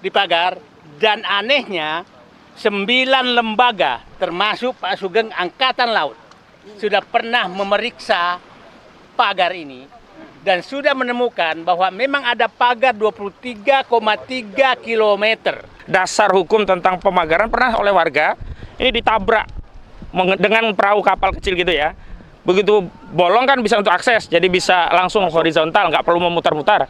di pagar, dan anehnya 9 lembaga termasuk Pak Sugeng Angkatan Laut sudah pernah memeriksa pagar ini dan sudah menemukan bahwa memang ada pagar 23,3 kilometer. Dasar hukum tentang pemagaran pernah oleh warga ini ditabrak dengan perahu kapal kecil gitu ya. Begitu bolong kan bisa untuk akses, jadi bisa langsung horizontal, nggak perlu memutar-mutar.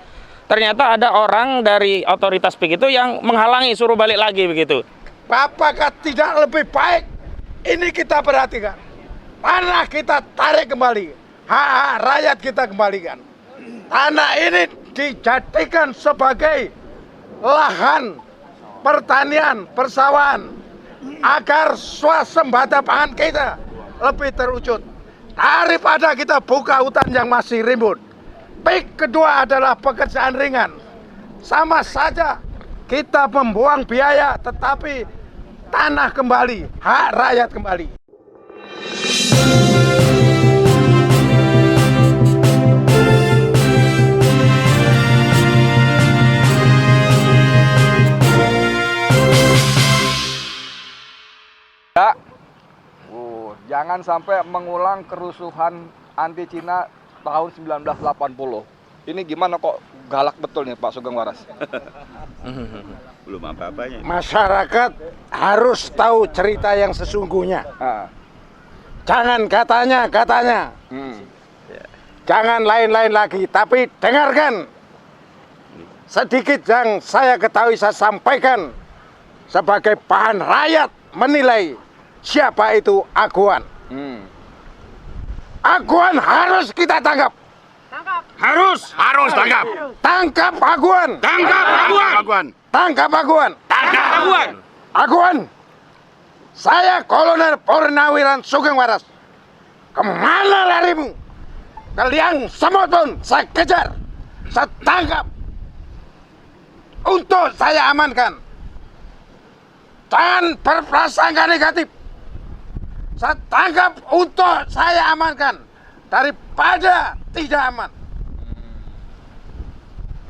Ternyata ada orang dari otoritas PIK itu yang menghalangi, suruh balik lagi begitu. Apakah tidak lebih baik ini kita perhatikan? Tanah kita tarik kembali, hak rakyat kita kembalikan. Tanah ini dijadikan sebagai lahan pertanian, persawahan, agar swasembada pangan kita lebih terwujud. Daripada kita buka hutan yang masih rimbun. PIK kedua adalah pekerjaan ringan. Sama saja kita membuang biaya, tetapi tanah kembali, hak rakyat kembali. Jangan sampai mengulang kerusuhan anti Cina tahun 1980. Ini gimana kok galak betul nih Pak Sugeng Waras? Belum apa-apanya. Masyarakat harus tahu cerita yang sesungguhnya. Jangan katanya. Jangan lain-lain lagi, tapi dengarkan. Sedikit yang saya ketahui saya sampaikan sebagai bahan rakyat menilai siapa itu Aguan. Aguan harus kita tangkap. Harus tangkap. Tangkap Aguan. Tangkap Aguan. Aguan. Saya Kolonel Purnawiran Sugeng Waras. Kemana larimu? Kalian semut pun saya kejar. Saya tangkap. Untuk saya amankan. Jangan berprasangka negatif. Saya tangkap untuk saya amankan daripada tidak aman.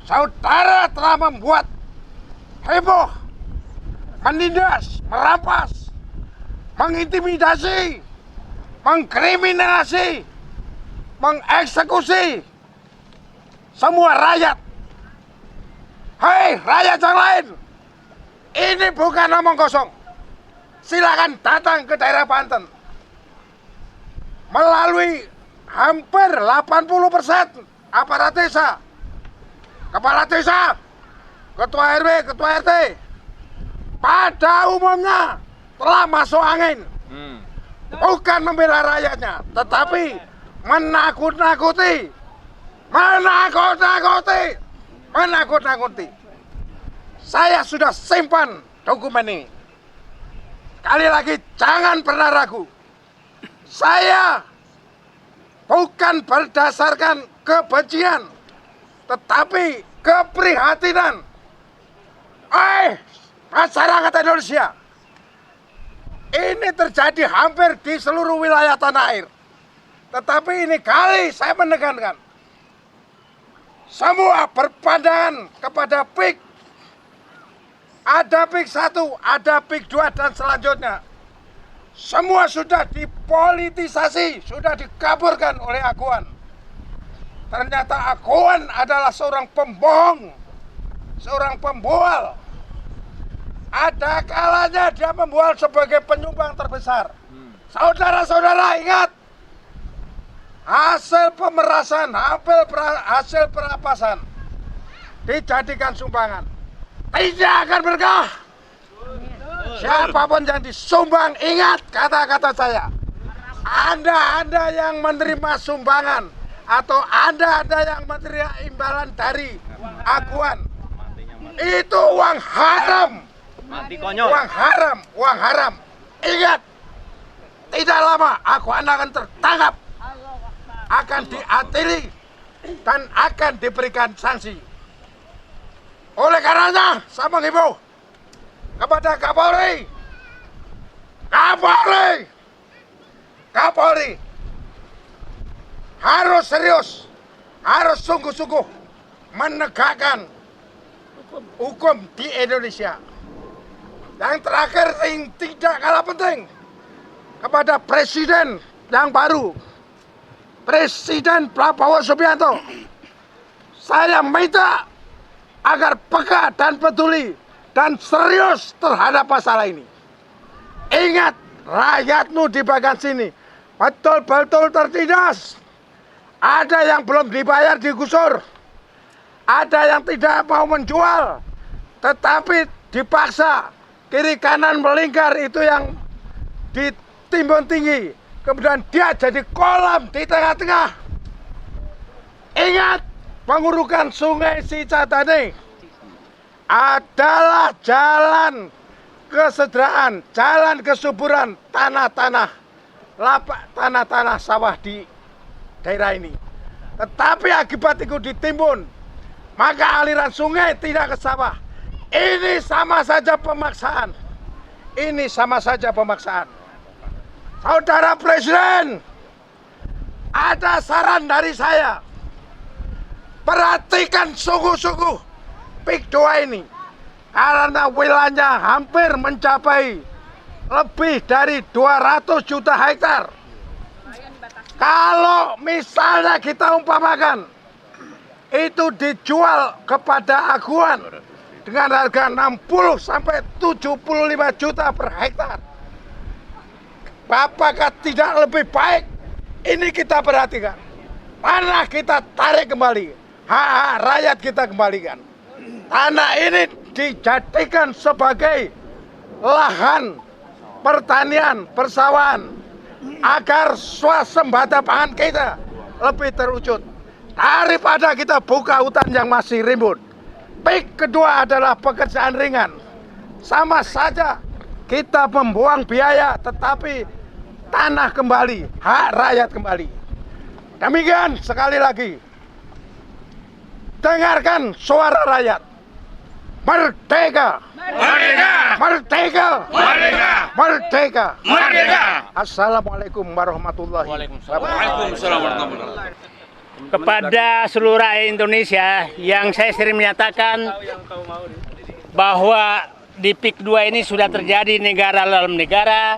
Saudara telah membuat heboh, menindas, merampas, mengintimidasi, mengkriminalisasi, mengeksekusi semua rakyat. Hei rakyat yang lain, ini bukan omong kosong. Silakan datang ke daerah Banten. Melalui hampir 80% aparat desa, kepala desa, ketua RW, ketua RT, pada umumnya telah masuk angin. Bukan membela rakyatnya, tetapi menakut-nakuti. Saya sudah simpan dokumen ini. Sekali lagi jangan pernah ragu. Saya bukan berdasarkan kebencian, tetapi keprihatinan. Masyarakat Indonesia, ini terjadi hampir di seluruh wilayah tanah air. Tetapi ini kali saya menekankan, semua berpandangan kepada PIK. Ada PIK 1, ada PIK 2, dan selanjutnya. Semua sudah dipolitisasi, sudah dikaburkan oleh Aguan. Ternyata Aguan adalah seorang pembohong, seorang pembual. Ada kalanya dia membual sebagai penyumbang terbesar. Saudara-saudara ingat, hasil pemerasan, hasil perampasan dijadikan sumbangan. Tidak akan berkah. Siapapun yang disumbang, ingat kata-kata saya. Anda yang menerima sumbangan atau Anda yang menerima imbalan dari Aguan, itu uang haram. Uang haram. Ingat, tidak lama Aguan akan tertangkap, akan diadili, dan akan diberikan sanksi. Oleh karenanya, saya menghimbau kepada Kapolri harus serius, harus sungguh-sungguh menegakkan hukum di Indonesia. Yang terakhir yang tidak kalah penting, kepada Presiden yang baru, Presiden Prabowo Subianto, saya minta agar peka dan peduli dan serius terhadap masalah ini. Ingat, rakyatmu di bagian sini betul-betul tertindas. Ada yang belum dibayar digusur, ada yang tidak mau menjual, tetapi dipaksa kiri kanan melingkar, itu yang ditimbun tinggi, kemudian dia jadi kolam di tengah-tengah. Ingat, pengurukan Sungai Cisadane adalah jalan kesejahteraan, jalan kesuburan tanah-tanah lapak, tanah-tanah sawah di daerah ini. Tetapi akibat itu ditimbun, maka aliran sungai tidak ke sawah. Ini sama saja pemaksaan. Ini sama saja pemaksaan. Saudara Presiden, ada saran dari saya. Perhatikan sungguh-sungguh PIK 2 ini. Karena wilayahnya hampir mencapai lebih dari 200 juta hektar. Kalau misalnya kita umpamakan itu dijual kepada aguan dengan harga 60 sampai 75 juta per hektar, apakah tidak lebih baik ini kita perhatikan? Tanah kita tarik kembali, hak rakyat kita kembalikan. Tanah ini dijadikan sebagai lahan pertanian, persawahan, agar swasembada pangan kita lebih terwujud daripada kita buka hutan yang masih rimbun. PIK kedua adalah pekerjaan ringan. Sama saja kita membuang biaya, tetapi tanah kembali, hak rakyat kembali. Demikian, sekali lagi, dengarkan suara rakyat. Merdeka! Merdeka! Merdeka! Merdeka! Merdeka! Merdeka! Assalamualaikum warahmatullahi wabarakatuh. Waalaikumsalam warahmatullahi wabarakatuh. Kepada seluruh rakyat Indonesia yang saya sering menyatakan bahwa di PIK 2 ini sudah terjadi negara dalam negara.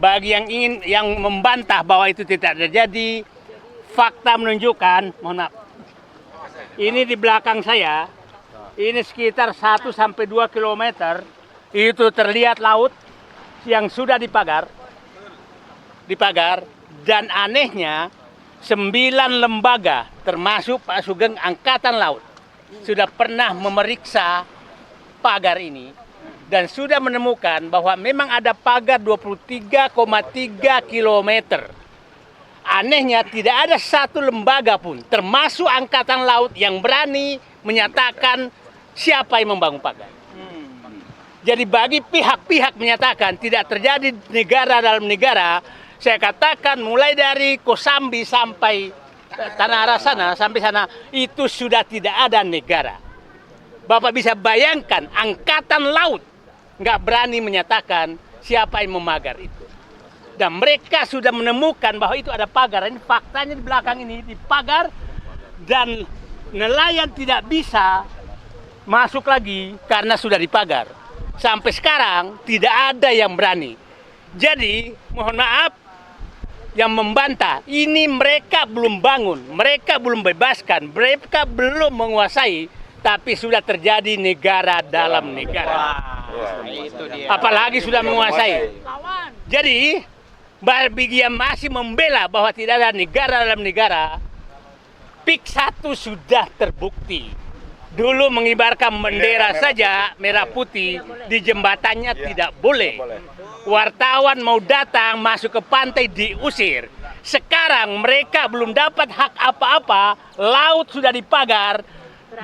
Bagi yang membantah bahwa itu tidak terjadi, fakta menunjukkan, mohon maaf, ini di belakang saya, ini sekitar 1-2 kilometer, itu terlihat laut yang sudah dipagar, dan anehnya 9 lembaga termasuk Pak Sugeng Angkatan Laut sudah pernah memeriksa pagar ini dan sudah menemukan bahwa memang ada pagar 23,3 kilometer. Anehnya tidak ada satu lembaga pun termasuk Angkatan Laut yang berani menyatakan siapa yang membangun pagar. Jadi bagi pihak-pihak menyatakan tidak terjadi negara dalam negara, saya katakan mulai dari Kosambi sampai Tanah Arah sana, sampai sana itu sudah tidak ada negara. Bapak bisa bayangkan Angkatan Laut nggak berani menyatakan siapa yang memagar itu. Dan mereka sudah menemukan bahwa itu ada pagar. Ini faktanya di belakang ini dipagar dan nelayan tidak bisa masuk lagi karena sudah dipagar. Sampai sekarang tidak ada yang berani. Jadi mohon maaf yang membantah, ini mereka belum bangun, mereka belum bebaskan, mereka belum menguasai, tapi sudah terjadi negara dalam negara. Apalagi sudah menguasai. Jadi bagi yang masih membela bahwa tidak ada negara dalam negara, PIK 1 sudah terbukti. Dulu mengibarkan bendera saja merah putih di jembatannya tidak boleh. Wartawan mau datang masuk ke pantai diusir. Sekarang mereka belum dapat hak apa-apa, laut sudah dipagar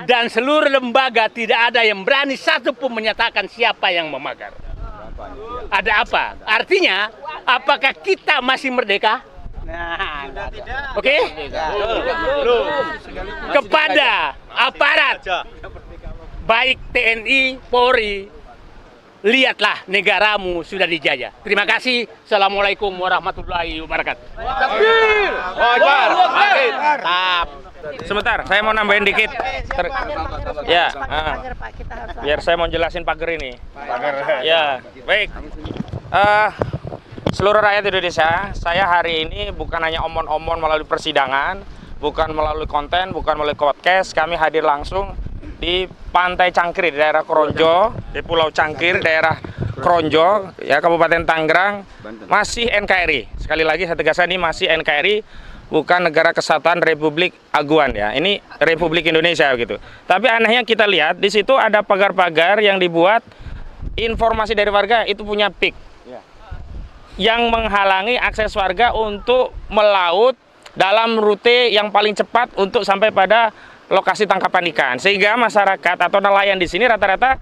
dan seluruh lembaga tidak ada yang berani satu pun menyatakan siapa yang memagar. Ada apa? Artinya, apakah kita masih merdeka? Nah, oke? Kepada aparat, baik TNI, Polri, lihatlah negaramu sudah dijajah. Terima kasih. Assalamualaikum warahmatullahi wabarakatuh. Takbir! Akbar! Mantap. Sebentar, saya mau nambahin dikit. Ya, biar saya mau jelasin pagar ini. Ya, baik. Seluruh rakyat Indonesia, saya hari ini bukan hanya omon-omon melalui persidangan, bukan melalui konten, bukan melalui podcast. Kami hadir langsung di Pantai Cangkir, di daerah Kronjo, di Pulau Cangkir, daerah Kronjo, ya Kabupaten Tangerang, masih NKRI. Sekali lagi saya tegaskan, ini masih NKRI, bukan Negara Kesatuan Republik Aguan ya. Ini Republik Indonesia gitu. Tapi anehnya kita lihat di situ ada pagar-pagar yang dibuat, informasi dari warga itu punya pik yang menghalangi akses warga untuk melaut dalam rute yang paling cepat untuk sampai pada lokasi tangkapan ikan. Sehingga masyarakat atau nelayan di sini rata-rata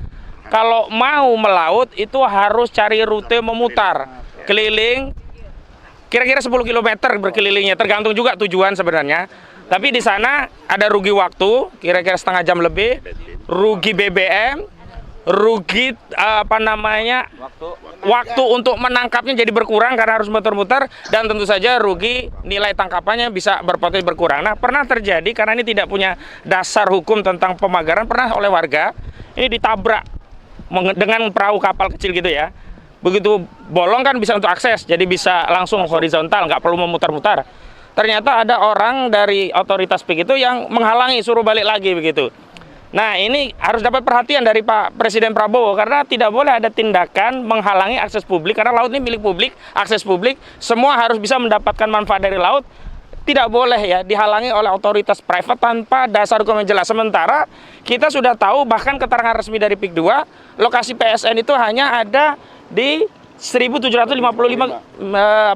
kalau mau melaut itu harus cari rute memutar keliling kira-kira 10 km berkelilingnya, tergantung juga tujuan sebenarnya. Tapi di sana ada rugi waktu kira-kira setengah jam lebih, rugi BBM, rugi waktu untuk menangkapnya jadi berkurang karena harus muter-muter, dan tentu saja rugi nilai tangkapannya bisa berpotensi berkurang. Nah, pernah terjadi karena ini tidak punya dasar hukum tentang pemagaran, pernah oleh warga ini ditabrak dengan perahu kapal kecil gitu ya. Begitu bolong kan bisa untuk akses, jadi bisa langsung horizontal, nggak perlu memutar-mutar. Ternyata ada orang dari otoritas PIK itu yang menghalangi, suruh balik lagi begitu. Nah, ini harus dapat perhatian dari Pak Presiden Prabowo, karena tidak boleh ada tindakan menghalangi akses publik, karena laut ini milik publik, akses publik, semua harus bisa mendapatkan manfaat dari laut. Tidak boleh ya dihalangi oleh otoritas private tanpa dasar hukum yang jelas. Sementara kita sudah tahu, bahkan keterangan resmi dari PIK 2, lokasi PSN itu hanya ada di 1.755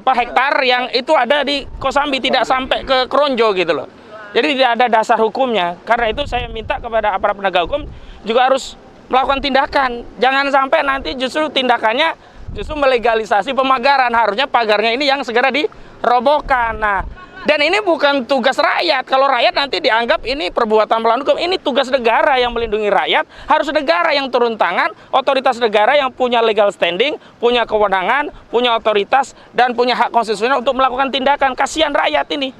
hektar yang itu ada di Kosambi, tidak sampai ke Kronjo gitu loh. Jadi tidak ada dasar hukumnya. Karena itu saya minta kepada aparat penegak hukum juga harus melakukan tindakan. Jangan sampai nanti justru tindakannya justru melegalisasi pemagaran. Harusnya pagarnya ini yang segera dirobohkan. Nah, dan ini bukan tugas rakyat. Kalau rakyat nanti dianggap ini perbuatan melawan hukum. Ini tugas negara yang melindungi rakyat. Harus negara yang turun tangan, otoritas negara yang punya legal standing, punya kewenangan, punya otoritas, dan punya hak konstitusional untuk melakukan tindakan. Kasihan rakyat ini.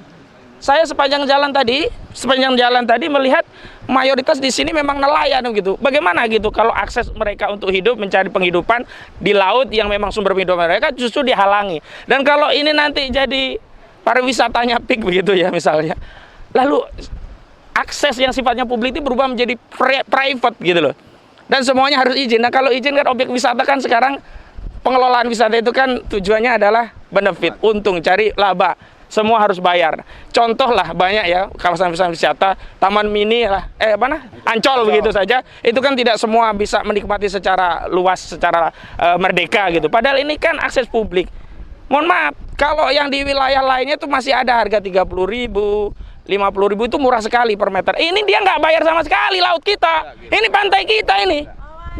Saya sepanjang jalan tadi melihat mayoritas di sini memang nelayan gitu. Bagaimana gitu kalau akses mereka untuk hidup, mencari penghidupan di laut yang memang sumber kehidupan mereka justru dihalangi. Dan kalau ini nanti jadi pariwisatanya PIK begitu ya misalnya, lalu akses yang sifatnya publik itu berubah menjadi private gitu loh, dan semuanya harus izin. Nah, kalau izin kan objek wisata kan sekarang pengelolaan wisata itu kan tujuannya adalah benefit, untung, cari laba, semua harus bayar. Contoh lah banyak ya kawasan wisata, taman mini lah, Ancol begitu saja, itu kan tidak semua bisa menikmati secara luas, secara merdeka gitu. Padahal ini kan akses publik. Mohon maaf, kalau yang di wilayah lainnya itu masih ada harga 30.000, 50.000 itu murah sekali per meter. Ini dia nggak bayar sama sekali laut kita. Ini pantai kita ini.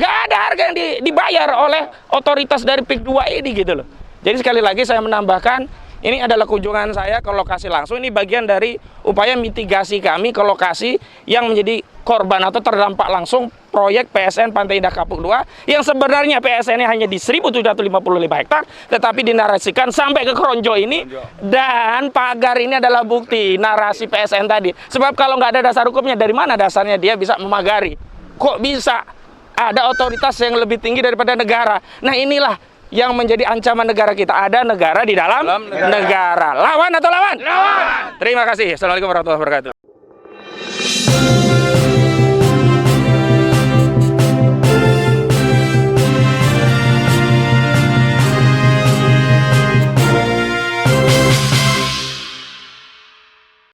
Nggak ada harga yang dibayar oleh otoritas dari PIK 2 ini gitu loh. Jadi sekali lagi saya menambahkan, ini adalah kunjungan saya ke lokasi langsung. Ini bagian dari upaya mitigasi kami ke lokasi yang menjadi korban atau terdampak langsung proyek PSN Pantai Indah Kapuk 2 yang sebenarnya PSN-nya hanya di 1.755 hektar, tetapi dinarasikan sampai ke Kronjo ini. Dan pagar ini adalah bukti narasi PSN tadi. Sebab kalau nggak ada dasar hukumnya, dari mana dasarnya dia bisa memagari? Kok bisa ada otoritas yang lebih tinggi daripada negara? Nah, inilah yang menjadi ancaman negara kita. Ada negara di dalam negara. Lawan atau lawan? Lawan! Terima kasih. Assalamualaikum warahmatullahi wabarakatuh.